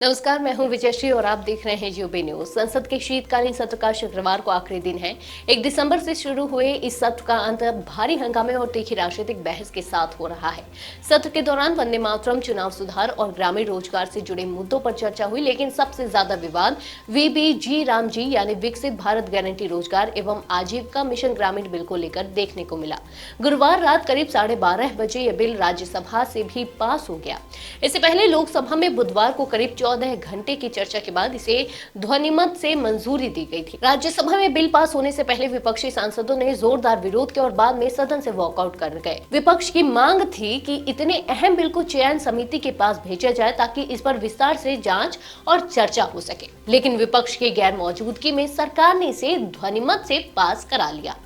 नमस्कार, मैं हूं विजयश्री और आप देख रहे हैं यूबी न्यूज। संसद के शीतकालीन सत्र का शुक्रवार को आखिरी दिन है। 1 दिसंबर से शुरू हुए इस सत्र का अंत भारी हंगामे और तीखी राजनीतिक बहस के साथ हो रहा है। सत्र के दौरान वंदे मातरम, चुनाव सुधार और ग्रामीण रोजगार से जुड़े मुद्दों पर चर्चा हुई, लेकिन सबसे ज्यादा विवाद वीबीजी रामजी यानी विकसित भारत गारंटी रोजगार एवं आजीविका मिशन ग्रामीण बिल को लेकर देखने को मिला। गुरुवार रात करीब 12:30 बजे यह बिल राज्यसभा से भी पास हो गया। इससे पहले लोकसभा में बुधवार को करीब 14 घंटे की चर्चा के बाद इसे ध्वनिमत से मंजूरी दी गई थी। राज्यसभा में बिल पास होने से पहले विपक्षी सांसदों ने जोरदार विरोध किया और बाद में सदन से वॉकआउट कर गए। विपक्ष की मांग थी कि इतने अहम बिल को चयन समिति के पास भेजा जाए ताकि इस पर विस्तार से जांच और चर्चा हो सके, लेकिन विपक्ष की गैर मौजूदगी में सरकार ने इसे ध्वनिमत से पास करा लिया।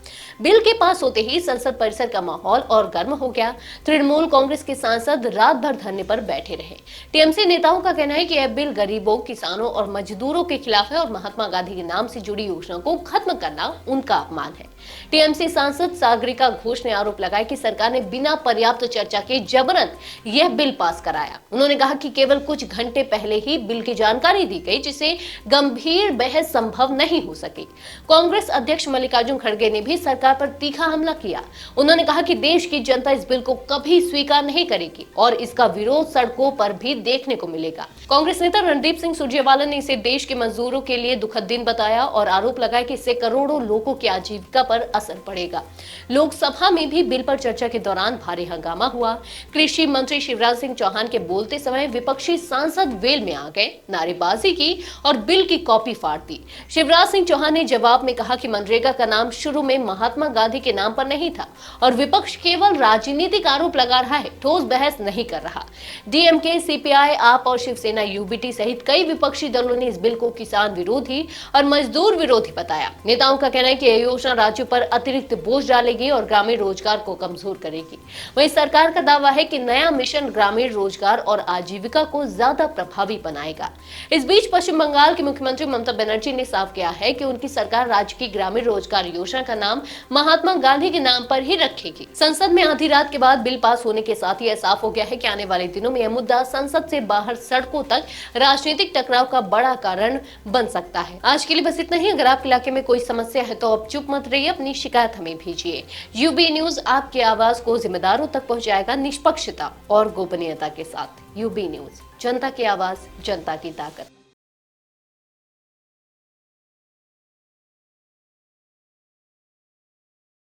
बिल के पास होते ही संसद परिसर का माहौल और गर्म हो गया। तृणमूल कांग्रेस के सांसद रात भर धरने पर बैठे रहे। टीएमसी नेताओं का कहना है कि यह बिल गरीबों, किसानों और मजदूरों के खिलाफ है और महात्मा गांधी के नाम से जुड़ी योजना को खत्म करना उनका अपमान है। टीएमसी सांसद सागरिका घोष ने आरोप लगाया कि सरकार ने बिना पर्याप्त चर्चा के जबरन यह बिल पास कराया। उन्होंने कहा कि केवल कुछ घंटे पहले ही बिल की जानकारी दी गई, जिससे गंभीर बहस संभव नहीं हो सकी। कांग्रेस अध्यक्ष मल्लिकार्जुन खड़गे ने भी सरकार पर तीखा हमला किया। उन्होंने कहा कि देश की जनता इस बिल को कभी स्वीकार नहीं करेगी और इसका विरोध सड़कों पर भी देखने को मिलेगा। कांग्रेस नेता रणदीप सिंह सुरजेवाला ने इसे देश के मजदूरों के लिए दुखद दिन बताया और आरोप लगाया कि इससे करोड़ों लोगों की आजीविका पर असर पड़ेगा। लोकसभा में भी बिल पर चर्चा के दौरान भारी हंगामा हुआ। कृषि मंत्री शिवराज सिंह चौहान के बोलते समय विपक्षी सांसद वेल में आ गए, नारेबाजी की और बिल की कॉपी फाड़ दी। शिवराज सिंह चौहान ने जवाब में कहा कि मनरेगा का नाम शुरू में महात्मा गांधी के नाम पर नहीं था और विपक्ष केवल राजनीतिक आरोप लगा रहा है, ठोस बहस नहीं कर रहा। डीएमके, सीपीआई, आप और शिवसेना यूबीटी सहित कई विपक्षी दलों ने इस बिल को किसान विरोधी और मजदूर विरोधी बताया। नेताओं का कहना है कि यह योजना राज्यों पर अतिरिक्त बोझ डालेगी और ग्रामीण रोजगार को कमजोर करेगी। वहीं सरकार का दावा है कि नया मिशन ग्रामीण रोजगार और आजीविका को ज्यादा प्रभावी बनाएगा। इस बीच पश्चिम बंगाल की मुख्यमंत्री ममता बनर्जी ने साफ किया है कि उनकी सरकार राज्य की ग्रामीण रोजगार योजना का नाम महात्मा गांधी के नाम पर ही रखेगी। संसद में आधी रात के बाद बिल पास होने के साथ यह साफ हो गया है कि आने वाले दिनों में यह मुद्दा संसद से बाहर सड़कों तक राजनीतिक टकराव का बड़ा कारण बन सकता है। आज के लिए बस इतना ही। अगर आपके इलाके में कोई समस्या है तो आप चुप मत रहिए, अपनी शिकायत हमें भेजिए। यूबी न्यूज आपकी आवाज को जिम्मेदारों तक पहुंचाएगा, निष्पक्षता और गोपनीयता के साथ। यूबी न्यूज, जनता की आवाज, जनता की ताकत।